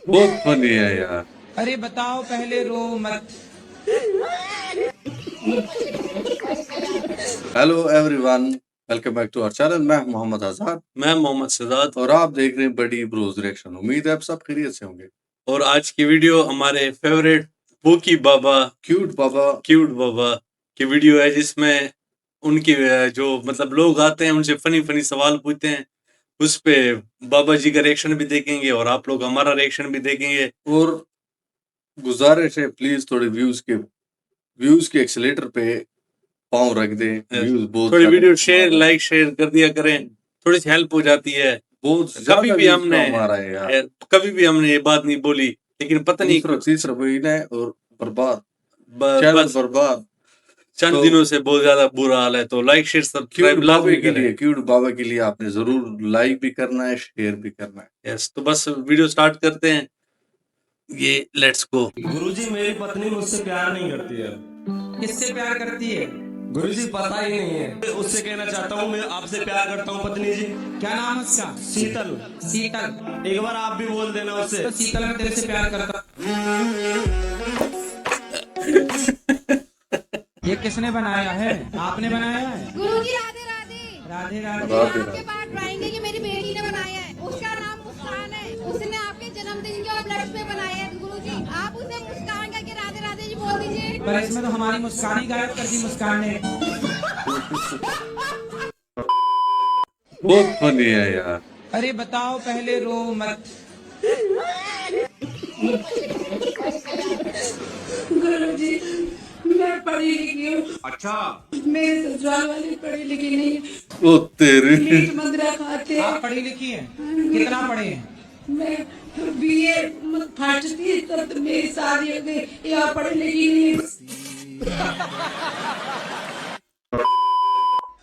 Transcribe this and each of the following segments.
बहुत फनी है यार। अरे बताओ पहले रो मत। Hello everyone, welcome back to our channel. मैं हूं मोहम्मद आजाद। मैं मोहम्मद सजाद और आप देख रहे हैं बड़ी ब्रोज रिएक्शन। उम्मीद है आप सब खैरियत से होंगे। और आज की वीडियो हमारे फेवरेट पोकी बाबा क्यूट बाबा की वीडियो है, जिसमें उनकी जो मतलब लोग आते हैं उनसे फनी फनी सवाल पूछते हैं। उस पे बाबा जी का रिएक्शन भी देखेंगे और आप लोग हमारा रिएक्शन भी देखेंगे। और गुजारिश है प्लीज थोड़े व्यूज के एक्सीलेटर पे पाँव रख दे। व्यूज बहुत थोड़ी ज्यादा वीडियो शेयर कर दिया करें, थोड़ी सी हेल्प हो जाती है। बहुत कभी ज्यादा भी व्यूज हमने कम आ रहा है यार। कभी भी हमने ये बात नहीं बोली, लेकिन पता नहीं तीसरा महीना है और बर्बाद, चैनल बस बर्बाद। चंद तो दिनों से बहुत ज्यादा बुरा हाल है। तो लाइक शेयर सब्सक्राइब लाजमी करें। क्यूट बाबा के लिए आपने जरूर लाइक भी करना है, शेयर भी करना है। यस, तो बस वीडियो स्टार्ट करते हैं। ये लेट्स गो। गुरुजी, मेरी पत्नी मुझसे प्यार नहीं करती है। किससे प्यार करती है? गुरुजी, पता ही नहीं है। उससे कहना चाहता हूँ मैं आपसे प्यार करता हूँ पत्नी जी। क्या नाम है उसका? शीतल। शीतल। एक बार आप भी बोल देना उससे। तो शीतल मैं तेरे से प्यार करता। ये किसने बनाया है? आपने बनाया है? गुरुजी राधे राधे। राधे राधे। राधे आपके पास ड्राइंग है कि मेरी बेटी ने बनाया है। उसका नाम मुस्कान है। उसने आपके जन्मदिन के उपलक्ष्य पे बनाया है। गुरुजी, आप उसे मुस्कान करके राधे राधे जी बोल दीजिए। पर इसमें तो हमारी मुस्कान ही गायब कर दी मुस्कान ने। बहुत फनी है यार। अरे बताओ पहले रो मत। गुरुजी, मैं पढ़ी लिखी हूँ। अच्छा, मेरे ससुराल वाले पढ़ी लिखी नहीं है। ओ तेरे मीट मदिरा खाते हैं। आप पढ़ी लिखी हैं? कितना पढ़े हैं? मैं बीए फर्स्ट थी तब तो मेरी शादी हो गई। यहाँ पढ़ी लिखी नहीं है।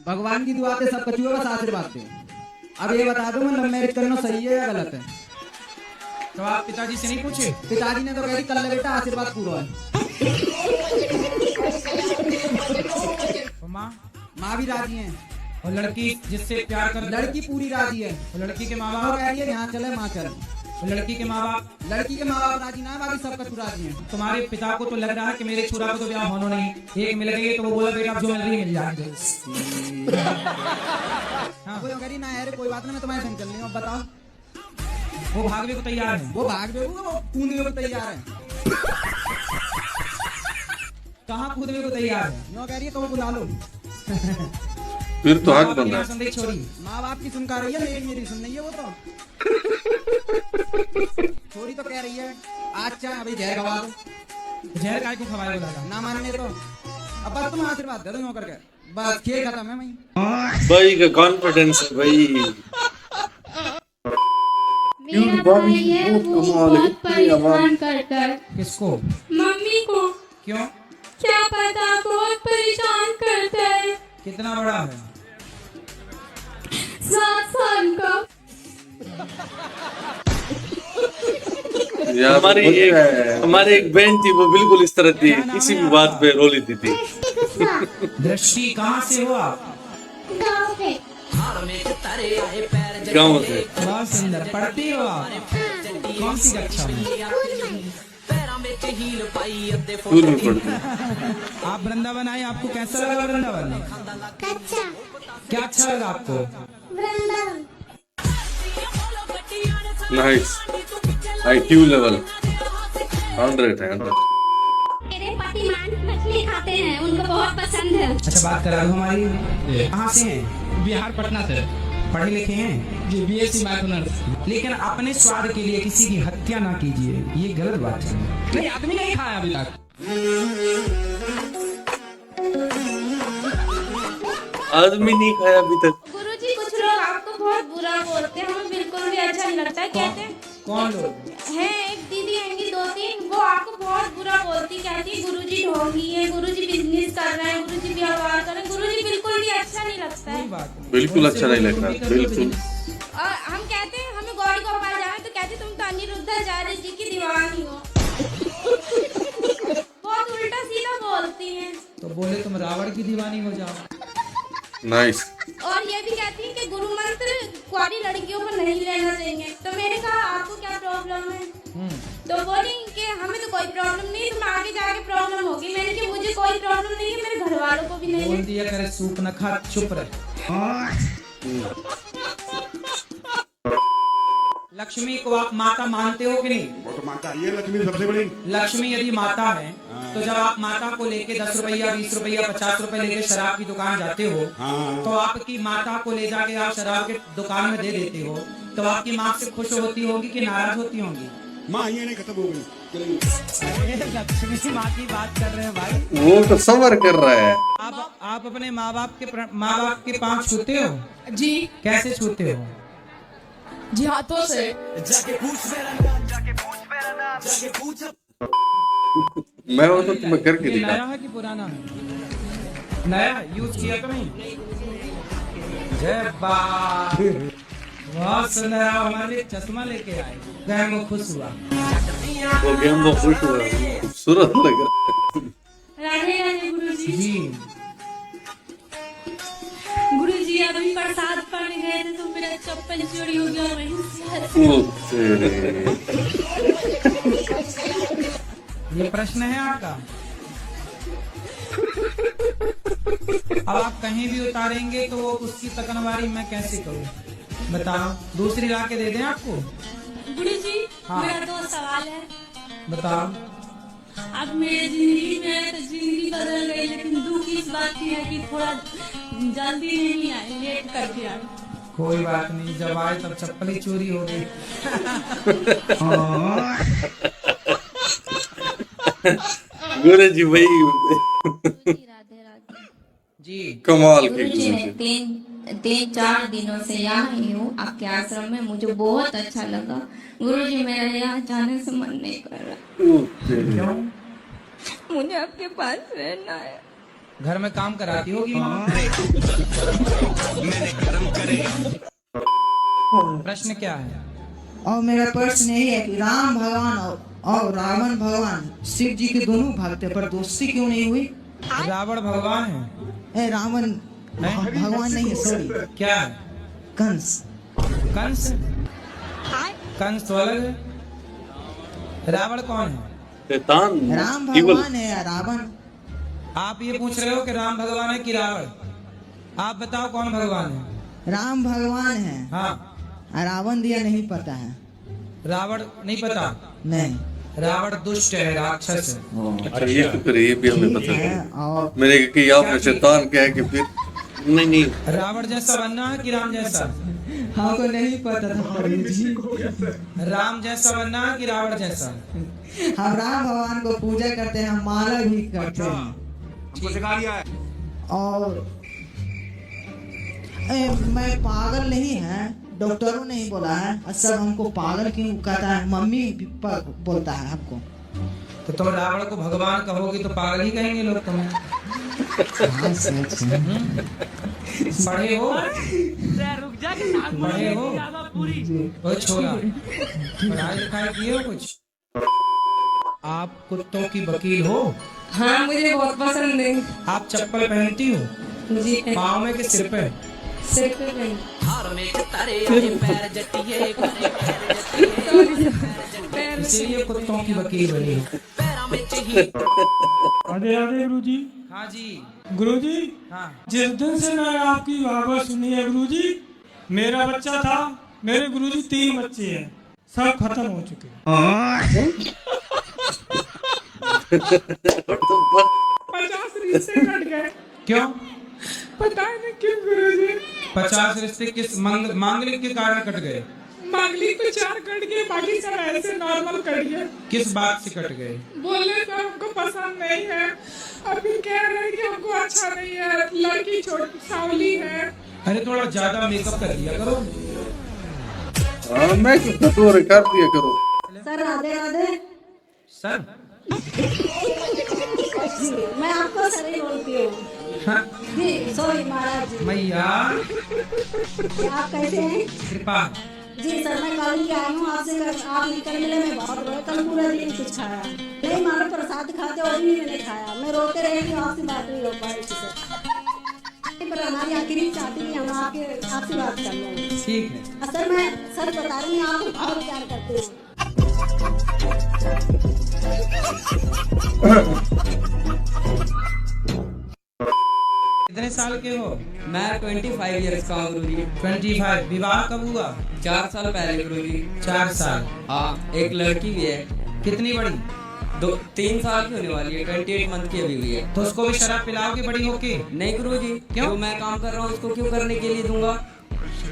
भगवान की दुआ से सब कचुआ बस आशीर्वाद दे। अब ये बता दो, मैं लव मैरिज करना सही है या गलत है? तो आप पिताजी से नहीं पूछे? पिताजी ने तो कह दी कर ले बेटा, आशीर्वाद पूरा है। माँ भी राजी है। और लड़की जिससे प्यार कर लड़की पूरी राजी है। और लड़की के माँ वो बाप? कह रही है यहाँ चले माँ चले। और लड़की के माँ बाप? लड़की के माँ बाप राजी ना है, बाकी सब कचू राजी है। तुम्हारे पिता को तो लग रहा है कि मेरे छोरा को तो ब्याह होना नहीं। एक मिल गई तो वो बोला बेटा अब जो मिल रही है मिल जाएंगे। हाँ, वो कह रही ना यार कोई बात नहीं, मैं तुम्हारे संग चल रही हूँ। अब बताओ, वो भागने को तैयार है। वो भाग देगा, वो कूदने को तैयार है। कहाँ कूदने को तैयार है? यूँ कह रही है तो बुला लो। फिर तो हक माँ बाप बन की रहा ना है। सुन रही छोरी। माँ बाप की सुनका रही है, मेरी सुन रही है। वो तो छोरी तो कह रही है आज चाहे अभी जहर गवा दो। जहर काय को खवाए बोला? ना मानने तो अब बस तुम आशीर्वाद दे दो यूँ करके, बस खेल खत्म है। मैं भाई का कॉन्फिडेंस है भाई। मेरा बाबी भाई है, बहुत वो कमाल है, बहुत इतनी आवाज। परेशान करता है किसको? मम्मी को। क्यों? क्या पता, बहुत परेशान करता है। कितना बड़ा है? 7 साल का। यार हमारी एक बहन थी, वो बिल्कुल इस तरह थी, किसी भी बात पे रो लेती थी। दृष्टि कहाँ से हो आप? गाँव है। गाँव से। बहुत सुंदर। पढ़ती हो आप? कौन सी कक्षा में? स्कूल में पढ़ती है। आप वृंदावन आए, आपको कैसा लगा वृंदावन? कच्चा क्या अच्छा लगा आपको? वृंदावन। नाइस, IQ लेवल 100 है 100। मेरे पति मांस मछली खाते हैं, उनको बहुत पसंद है। अच्छा, बात करा दो हमारी। कहाँ से हैं? बिहार पटना से। पढ़े लिखे हैं? जी, BSc मैथमेटिक्स। लेकिन अपने स्वाद के लिए किसी की हत्या ना कीजिए, ये गलत बात है। नहीं, आदमी नहीं खाया अभी तक। आदमी नहीं खाया अभी तक। गुरुजी, कुछ लोग आपको बहुत बुरा बोलते हैं, हमें बिल्कुल भी अच्छा नहीं लगता है। कहते हैं कौन लोग? है, एक दीदी आएंगी 2-3, वो आपको बहुत बुरा बोलती, कहती है गुरुजी ढोंगी है, गुरुजी बिजनेस कर रहे हैं, गुरुजी व्यापार कर रहे हैं। गुरुजी बिल्कुल भी अच्छा नहीं लगता है। कोई बात नहीं। बिल्कुल उनसे अच्छा नहीं बोलो, लग रहा, तुम भी कर लो बिल्कुल। business। और हम कहते हैं हमें गौरी गोपाल जाए तो कहते तुम तो अनिरुद्धाचार्य जी की दीवानी हो। बहुत उल्टा सीधा बोलती हैं। तो बोले तुम रावण की दीवानी हो जाओ। नाइस। और ये भी कहती हैं कि गुरु मंत्र कुंवारी लड़कियों को नहीं लेना चाहिए। तो मैंने कहा आपको क्या प्रॉब्लम है? कोई प्रॉब्लम नहीं, तुम आगे जाके प्रॉब्लम होगी। मैंने कहा मुझे कोई प्रॉब्लम नहीं है, मेरे घर वालों को भी नहीं बोल है। दिया करे सूप न खा, चुप रहे। लक्ष्मी को आप माता मानते हो कि नहीं? वो तो माता ये लक्ष्मी सबसे बड़ी। लक्ष्मी यदि माता है तो जब आप माता को लेके 10 रुपया 20 रुपया 50 रुपए लेके शराब की दुकान जाते हो, तो आपकी माता को ले जाके आप शराब की दुकान में दे देते हो, तो आपकी माँ से खुश होती होगी कि नाराज होती होंगी? माँ ये नहीं खत्म हो गई। अरे लक्ष्मी माँ की बात कर रहे हैं भाई। वो तो सबर कर रहा है। आप अपने माँ बाप के पाँव छूते हो? जी कैसे छूते हो? जी हाथों से। मैं वो तो तुम्हें करके ये दिखा। नया है कि पुराना है? नया यूज किया तो नहीं? जय बात, बहुत सुंदर। हमारे लिए चश्मा लेके आए, गैंग वो खुश हुआ। वो गेम वो खुश हुआ, खूबसूरत लग रहा है। राधे राधे गुरुजी। जी गुरुजी अभी प्रसाद पाने गए थे तो मेरा चप्पल चोरी हो गया, वहीं से ओ तेरे। ये प्रश्न है आपका। अब आप कहीं भी उतारेंगे तो वो उसकी तकनवारी मैं कैसे करूं? बताओ, दूसरी ला के दे दें आपको? गुरुजी हाँ। मेरा 2 सवाल है। बताओ। अब मेरी जिंदगी में तो जिंदगी बदल गई, लेकिन दुख इस बात की है कि थोड़ा जल्दी नहीं आए, लेट कर दिया। कोई बात नहीं, जब आए तब चप्पल ही चोरी हो गई। गुरु जी भाई राधे राधे जी कमाल के गुरुजी, गुरु मैं जी। 3-4 दिनों से यहाँ ही हूँ आपके आश्रम में, मुझे बहुत अच्छा लगा। गुरुजी मेरा यहाँ जाने से मन नहीं कर रहा, ओ तेरे। क्यों? मुझे आपके पास रहना है। घर में काम कराती होगी माँ। प्रश्न क्या है? और मेरा प्रश्न यही है कि राम भगवान और रावण भगवान शिव जी के दोनों भक्त हैं, पर दोस्ती क्यों नहीं हुई? रावण भगवान है? रावण भगवान नहीं है, सॉरी, क्या है? कंस। कंस? कंस तो अलग है। रावण कौन है? शैतान राम केवल भगवान है या रावण? आप ये पूछ रहे हो कि राम भगवान है कि रावण? आप बताओ कौन भगवान है? राम भगवान है। हाँ, रावण दिया नहीं पता है। रावण नहीं पता? नहीं रावण दुष्ट है, राक्षस है। अच्छा ये तो फिर ये भी हमें पता है। है। और मैंने कहा कि आपने शैतान क्या है कि फिर नहीं नहीं रावण जैसा बनना है कि राम जैसा? हमको नहीं पता था प्रभु जी। राम जैसा बनना है कि रावण जैसा? हम राम भगवान को पूजा करते हैं, हम माला भी करते हैं। हमको सिखा दिया है। और मैं पागल नहीं है, डॉक्टरों ने ही बोला है। और सब हमको पागल क्यों कहता है, मम्मी भी बोलता है हमको। तो तुम रावण को भगवान कहोगे तो पागल ही कहेंगे लोग तुम्हें। हाँ, सच है। पढ़े हो? पढ़े हो? वो छोरा, पढ़ाई लिखाई किए हो कुछ? आप कुत्तों की वकील हो? हाँ मुझे बहुत पसंद है। आप चप्पल पहनती हो? जी पाँव में कि सिर पे? सिर पे नहीं। इसीलिए कुत्तों की वकील बनी हो। राधे राधे गुरुजी। हाँ जी। गुरुजी हाँ। जिस दिन से मैं आपकी आवाज सुनी है गुरुजी, मेरा बच्चा था, मेरे गुरुजी 3 बच्चे हैं, सब खत्म हो चुके हैं। 50 रिश्ते कट गए। क्यों? पता नहीं क्यों गुरुजी। 50 रिश्ते किस मांगलिक के कारण कट गए? मांगलिक तो 4 कट गए, बाकी सब ऐसे नॉर्मल कट गए। किस बात से कट गए? बोले तो हमको पसंद नहीं है, अभी कह रहे हैं कि हमको अच्छा नहीं है, लड़की छोटी सावली है। अरे थोड़ा ज्यादा मेकअप कर दिया करो। हाँ मैं क्यों कर दिया करो। सर राधे राधे। सर मैं आपको सर ही बोलती हूँ। हाँ, जी सॉरी महाराज जी। मैया आप कैसे हैं? कृपा। जी सर मैं कल ही आई हूँ आपसे, आप निकल मिले, मैं बहुत रोए, कल पूरा दिन कुछ खाया नहीं, मानो प्रसाद खाते और भी मैंने खाया, मैं रोते रही कि आपसे बात नहीं हो पाई थी सर। पर हमारी आखिरी चाहती थी हम आपसे बात कर लें। ठीक है। सर मैं सच बता रही हूँ, आपको बहुत प्यार करती हूँ। कितने साल के हो? मैं 25 ईयर्स का हूँ गुरुजी। 25। विवाह कब हुआ? 4 साल पहले गुरुजी। 4 साल। हाँ, एक लड़की भी है। कितनी बड़ी? 3 साल की होने वाली है, 28 मंथ की अभी हुई है। तो उसको भी शराब पिलाओगे बड़ी होके? नहीं गुरुजी। क्यों? जो मैं काम कर रहा हूँ उसको क्यों करने के लिए दूंगा?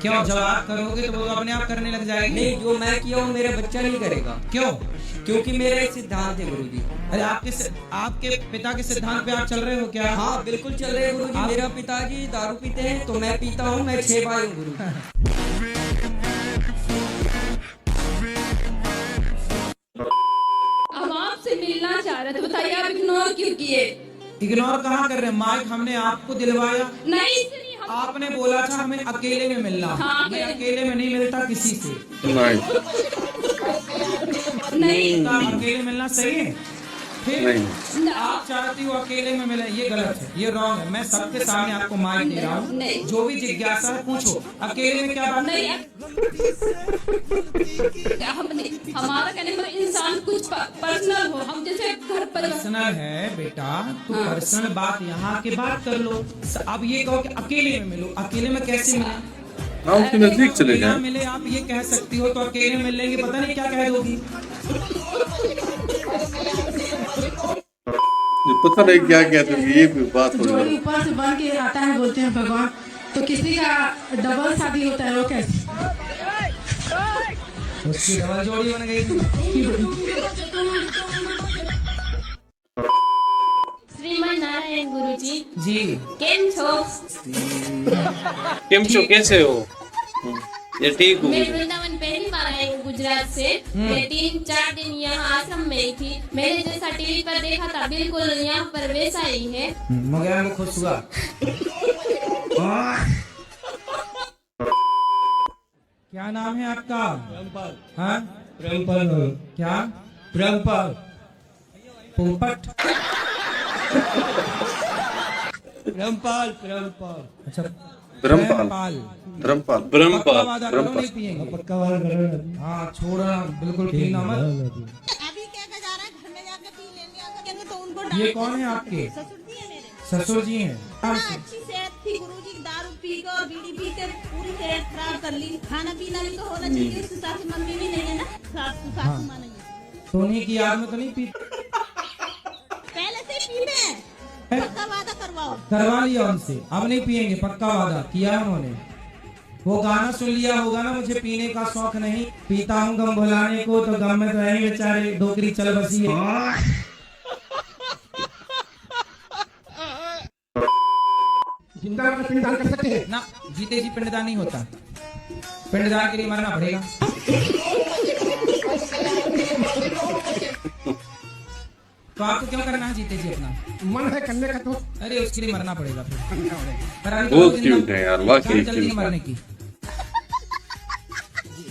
क्यों? जब आप करोगे तो वो अपने आप करने लग जाएगी। नहीं, जो मैं किया हूँ मेरा बच्चा नहीं करेगा। क्यों? क्योंकि मेरे सिद्धांत है गुरुजी। अरे आपके पिता के सिद्धांत पे आप चल रहे हो क्या? हाँ बिल्कुल चल रहे हैं गुरुजी। मेरा पिताजी दारू पीते हैं तो मैं पीता हूँ, मैं 6 भाई हूँ गुरु। अब आपसे मिलना चाह रहे थे, बताइए आप इग्नोर क्यों किए? इग्नोर कहाँ कर रहे हैं? माइक हमने आपको दिलवाया। नहीं, आपने बोला था हमें अकेले में मिलना। हाँ, मैं अकेले में नहीं मिलता किसी से। नहीं नहीं, अकेले मिलना सही है? फिर नहीं, आप चाहती हो अकेले में मिले, ये गलत है, ये रॉन्ग है। मैं सबके सामने आपको माइक दे रहा हूँ, जो भी जिज्ञासा है पूछो। अकेले में क्या बात नहीं, हमारा कहने पर इंसान कुछ पर्सनल हो, हम जैसे घर पर पर्सनल है बेटा, तो पर्सनल बात यहाँ के बात कर लो। अब ये कहो कि अकेले में मिलो, अकेले में कैसे मिले? हाँ उसके नजदीक चले बिना जाए। मिले आप ये कह सकती हो, तो अकेले मिल लेंगे, पता नहीं क्या कह दोगी। पता नहीं क्या कहते हैं, ये भी बात हो जोड़ी रही है। ऊपर से बन के आता है, बोलते हैं भगवान। तो किसी का डबल शादी होता है, वो कैसे? उसकी डबल जोड़ी बन गई। श्रीमन नारायण गुरुजी जी केम छो? केम छो, कैसे हो? ये ठीक हूँ। मैं वृंदावन पहली बार आई हूँ गुजरात से। मैं 3-4 दिन यहाँ आश्रम में ही थी। मैंने जैसा टीवी पर देखा था बिल्कुल यहाँ पर वैसा ही है। मगर वो खुश हुआ। क्या नाम है आपका? ब्रह्मपाल। हाँ ब्रह्मपाल। क्या? ब्रह्मपाल। पोपट। ब्रह्मपाल। ब्रह्मपाल। अच्छा धर्मपाल। धर्मपाल। ब्रह्मपाल। वादा करो नहीं पिएंगे। पक्का वाला करो। हाँ छोड़ना बिल्कुल पीना मत। अभी क्या जा रहा है, घर में जाके पी लेंगे, अगर तो उनको। ये कौन है आपके? ससुर जी है मेरे। ससुर जी हैं। अच्छी सेहत थी गुरुजी, दारू पी कर और बीड़ी पी कर पूरी सेहत खराब कर ली। खाना पीना भी तो होना चाहिए, उसके साथ मम्मी भी नहीं है ना, सासू माँ नहीं है। तो उन्हीं की याद में तो नहीं पी? पहले से पीते हैं, पक्का वादा करवाओ। करवा लिया उनसे, अब नहीं पिएंगे, पक्का वादा किया उन्होंने। वो गाना सुन लिया होगा ना, मुझे पीने का शौक नहीं, पीता हूँ गम भुलाने को, तो गम में तो यही बेचारे डोकरी चल बसी है। जिंदा पिंडदान कर सकते हैं ना, जीते जी पिंडदान नहीं होता, पिंडदान के लिए मरना पड़ेगा। तो आपको क्यों करना है जीते जी अपना? मन है करने का तो। अरे उसके लिए मरना पड़ेगा फिर। बहुत क्यूट है यार, वाकई जल्दी क्यूट। मरने की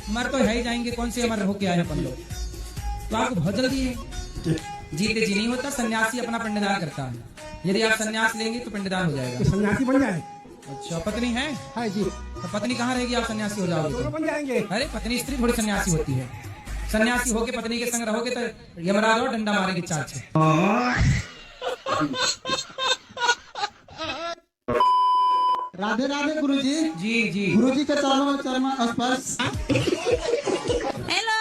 मर तो है ही जाएंगे, कौन से अमर होके आए अपन लोग। तो आपको बहुत जल्दी है, जीते जी नहीं होता। सन्यासी अपना पिंडदान करता है, यदि आप सन्यास लेंगे तो पिंडदान हो जाएगा। सन्यासी बन जाए। अच्छा पत्नी है? हाँ जी। तो पत्नी कहाँ रहेगी आप सन्यासी हो जाओगे? दोनों बन जाएंगे। अरे पत्नी स्त्री थोड़ी सन्यासी होती है। सन्यासी होके पत्नी के संग रहोगे तो यमराज और डंडा मारेगी 4-6। राधे राधे गुरुजी। जी जी। गुरुजी के चरणों में चरण स्पर्श। हेलो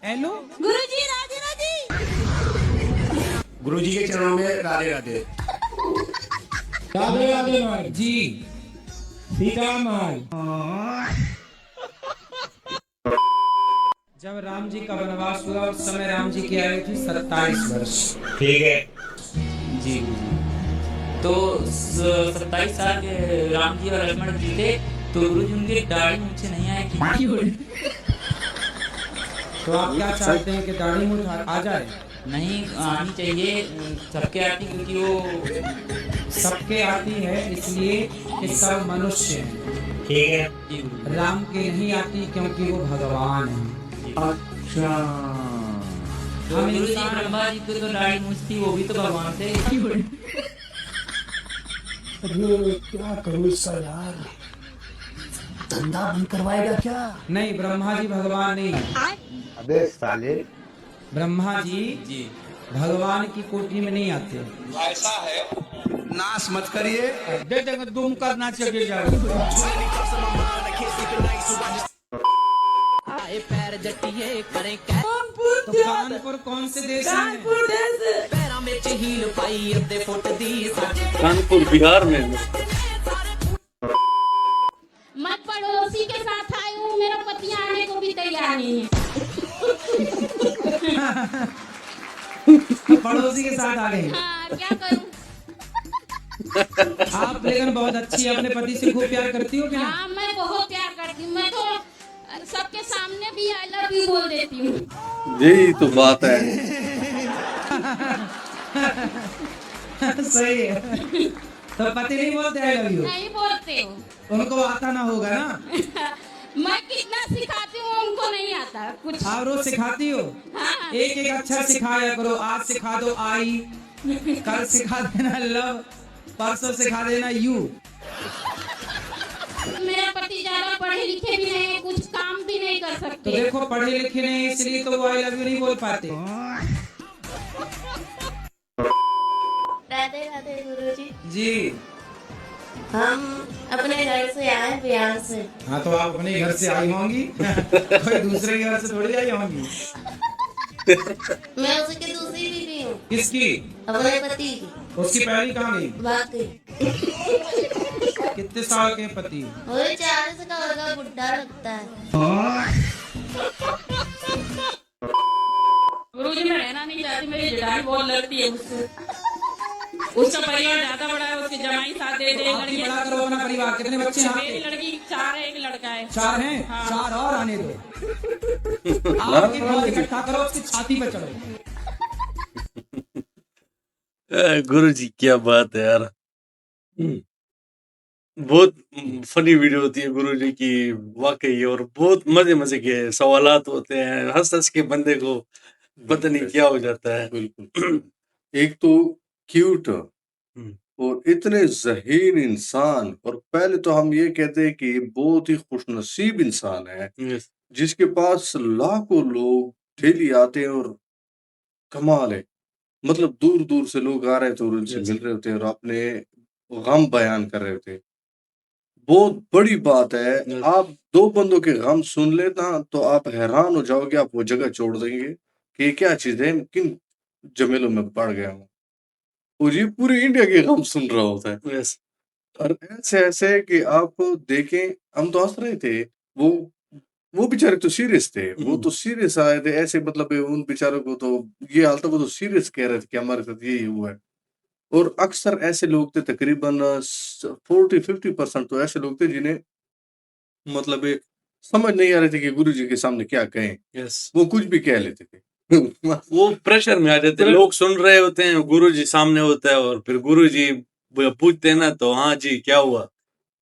हेलो गुरुजी, राधे राधे। गुरुजी के चरणों में राधे राधे। राधे राधे माल जी। सीता माल। जब राम जी का वनवास हुआ उस समय राम जी की आयु थी 27 वर्ष। ठीक है जी। तो 27 साल के राम जी और लक्ष्मण जी थे, तो गुरुजी उनके दाढ़ी मुझसे नहीं आए। तो आप क्या चाहते हैं कि दाढ़ी मूंछ आ जाए? नहीं आनी चाहिए, सबके आती, क्योंकि वो सबके आती है इसलिए कि सब मनुष्य हैं। ठीक है। जी गुरुजी। राम के नहीं आती क्योंकि वो भगवान है। अच्छा। तो गुरुजी ब्रह्मा जी को तो दाढ़ी मूंछ थी, वो भी तो भगवान थे। अरे क्या करूँ इसका यार, धंधा बंद करवाएगा क्या? नहीं, ब्रह्मा जी भगवान नहीं। अबे साले। ब्रह्मा जी जी भगवान की कोठी में नहीं आते। ऐसा है, नाश मत करिए। दे देंगे तुम करना चाहिए जाओ। पैर जटिए करें तो कानपुर कौन से देश में? पैरों में हील पाई अद्धे फुट दी कानपुर बिहार में। मैं पड़ोसी के साथ आई हूँ, मेरा पति आने को भी तैयार नहीं है। पड़ोसी के साथ आ गई। हाँ, क्या करूँ? आप लेकिन बहुत अच्छी है, अपने पति से खूब प्यार करती हो क्या? हाँ, मैं बहुत प्यार करती हूँ। मैं तो सबके सामने भी आई लव यू बोल देती हूँ। यही तो बात है। सही है। तो पति नहीं बोलते आई लव यू? नहीं बोलते हो। उनको आता ना होगा ना? मैं कितना सिखाती हूँ उनको नहीं आता कुछ। आप रोज सिखाती हो? हाँ। एक एक अक्षर सिखाया करो। आज सिखा दो आई, कल सिखा देना लव, परसों सिखा देना यू। मेरा पति ज्यादा पढ़े लिखे भी नहीं है, कुछ काम भी नहीं कर तो सकते। देखो पढ़े लिखे नहीं इसलिए तो वो आई लव यू नहीं बोल पाते। राधे राधे गुरुजी। जी हम अपने घर से आए बिहार से। हाँ, तो आप अपने घर से आई होंगी। कोई दूसरे के घर से थोड़ी आई होंगी। मैं उसकी दूसरी बीवी हूँ। किसकी? अपने पति की। उसकी पहली कहाँ गई? भाग गई। कितने साल के पति? वो 40 का होगा, बुढ़ा लगता है। गुरुजी मैं रहना नहीं चाहती, मेरी जेठानी बहुत लड़ती है उससे। उसका परिवार ज्यादा बड़ा है, उसके जमाई साथ दे दे। आप ही बड़ा करो अपना परिवार। कितने बच्चे हैं मेरी आपके? लड़की 4 है, एक लड़का है। 4 हैं? हाँ। 4 और आने दो। आपके बहुत इकट्ठा करो, उसकी छाती पे चढ़ो। गुरु जी क्या बात है यार। बहुत फनी वीडियो होती है गुरु जी की वाकई, और बहुत मजे मजे के सवालात होते हैं। हंस हंस के बंदे को पता नहीं क्या हो जाता है। बिल्कुल। एक तो क्यूट और इतने ज़हीन इंसान, और पहले तो हम ये कहते हैं कि बहुत ही खुशनसीब इंसान है जिसके पास लाखों लोग डेली आते हैं। और कमाल है, मतलब दूर दूर से लोग आ रहे थे और उनसे मिल रहे होते हैं और अपने गम बयान कर रहे थे। बहुत बड़ी बात है। आप 2 बंदों के गम सुन लेना तो आप हैरान हो जाओगे, आप वो जगह छोड़ देंगे कि ये क्या चीज है, किन जमेलों में पड़ गया हूँ। और ये पूरे इंडिया के गम सुन रहा होता है। और ऐसे ऐसे कि आप देखें, हम तो हंस रहे थे, वो बेचारे तो सीरियस थे। वो तो सीरियस आए थे ऐसे, मतलब उन बेचारों को तो ये हाल था, वो तो सीरियस कह रहे थे कि हमारे साथ यही हुआ है। और अक्सर ऐसे लोग थे, तकरीबन 40-50% तो ऐसे लोग थे जिन्हें मतलब समझ नहीं आ रहे थे कि गुरुजी के सामने क्या कहें। वो कुछ भी कह लेते थे। वो प्रेशर में आ जाते हैं। लोग सुन रहे होते हैं, गुरु जी सामने होता है और फिर गुरु जी पूछते हैं ना, तो हाँ जी क्या हुआ,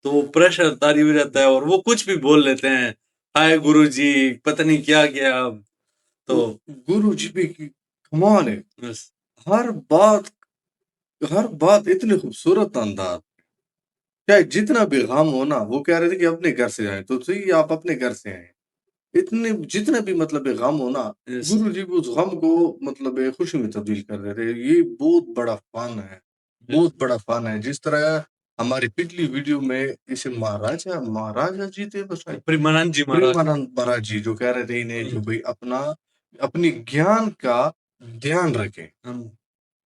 तो वो प्रेशर तारी हो जाता है और वो कुछ भी बोल लेते हैं। हाय गुरु जी, पता नहीं क्या किया। तो गुरु जी भी कमाल है। हर बात इतने खूबसूरत अंदाज, चाहे जितना भी गम हो ना, वो कह रहे थे कि अपने घर से आए, तो सही आप अपने घर से आए। इतने जितना भी मतलब गम हो ना, गुरु जी उस गम को मतलब खुशी में तब्दील कर रहे थे। ये बहुत बड़ा फन है, बहुत बड़ा फन है। जिस तरह हमारी पिछली वीडियो में इसे महाराजा जी थे, प्रेमानंद जी महाराज जी जो कह रहे थे इन्हें जो भाई अपनी ज्ञान का ध्यान रखें।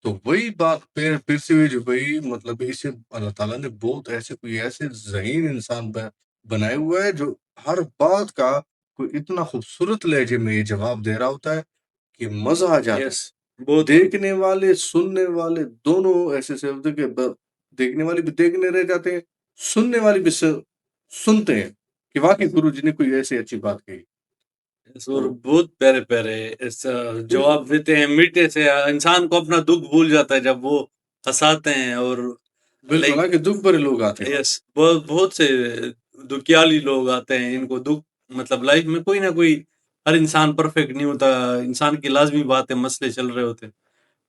तो वही बात फिर से हुई जो भाई मतलब इसे अल्लाह ताला ने बहुत ऐसे ज़हीन इंसान बनाया हुआ है जो हर बात का कोई इतना खूबसूरत लहजे में ये जवाब दे रहा होता है कि मजा आ जाता है। वो देखने वाले सुनने वाले दोनों ऐसे होते कि देखने वाले भी देखने रह जाते हैं, सुनने वाले भी सुनते हैं कि वाकई गुरु जी ने कोई ऐसी अच्छी बात कही। और बहुत प्यारे प्यारे जवाब देते हैं, मीठे से। इंसान को अपना दुख भूल जाता है जब वो हंसाते हैं। और बिल्कुल कि दुख भरे लोग आते हैं। यस, बहुत से दुखियाली लोग आते हैं। इनको दुख मतलब लाइफ में कोई ना कोई, हर इंसान परफेक्ट नहीं होता। इंसान की लाजमी बात है, मसले चल रहे होते हैं।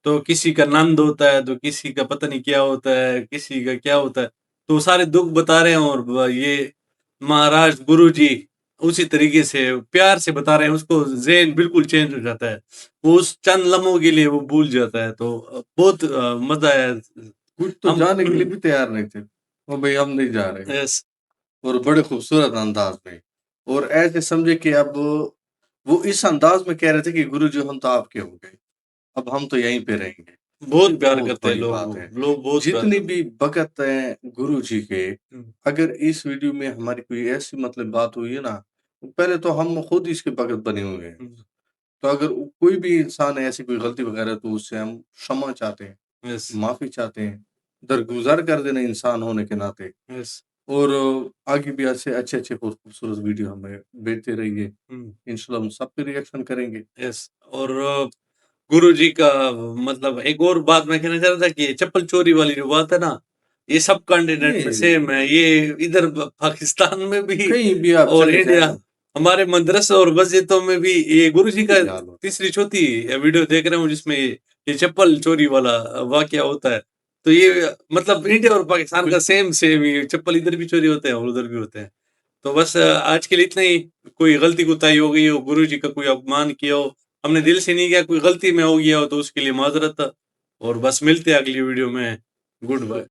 तो किसी का नंद होता है, तो किसी का पता नहीं क्या होता है, किसी का क्या होता है। तो सारे दुख बता रहे हैं और ये महाराज गुरु जी उसी तरीके से प्यार से बता रहे हैं, उसको ज़हन बिल्कुल चेंज हो जाता है, वो उस चंद लम्हों के लिए वो भूल जाता है। तो बहुत मजा आया। कुछ तो जाने के लिए भी तैयार नहीं थे, वो भाई हम नहीं जा रहे। यस। और बड़े खूबसूरत अंदाज में, और ऐसे समझे कि अब वो इस अंदाज में कह रहे थे कि गुरुजी हम तो आपके हो गए, अब हम तो यहीं पे रहेंगे। बहुत प्यार करते हैं बड़ी लोग, बात है। लोग बहुत प्यार जितनी करते भी भगत हैं गुरुजी के, अगर इस वीडियो में हमारी कोई ऐसी मतलब बात हुई है ना, पहले तो हम खुद इसके भगत बने हुए हैं। तो अगर कोई भी इंसान ऐसी कोई गलती वगैरह, तो उससे हम क्षमा चाहते हैं, यस। माफी चाहते हैं, दरगुजार कर देना इंसान होने के नाते। यस। और आगे भी ऐसे अच्छे-अच्छे और खूबसूरत वीडियो हमें भेजते रहिए। इंशाल्लाह हम सब पे रिएक्शन करेंगे। यस। और गुरुजी का मतलब एक और बात मैं कहना चाह रहा था कि ये चप्पल चोरी वाली जो बात है ना, ये सब कॉन्टिनेंट में ये सेम है। ये इधर पाकिस्तान में भी कहीं भी आप और चले इंडिया, जाएँ, हमारे मदरसे और मस्जिदों में भी ये गुरुजी का यही हाल होता है। तीसरी चौथी वीडियो देख रहा हूँ जिसमें ये चप्पल चोरी वाला वाकया होता है। तो ये मतलब इंडिया और पाकिस्तान का सेम ये चप्पल इधर भी चोरी होते हैं और उधर भी होते हैं। तो बस आज के लिए इतना ही। कोई गलती कोताही हो गई हो, गुरुजी का कोई अपमान किया हो, हमने दिल से नहीं किया, कोई गलती में हो गया हो तो उसके लिए माजरत। और बस मिलते हैं अगली वीडियो में। Good bye.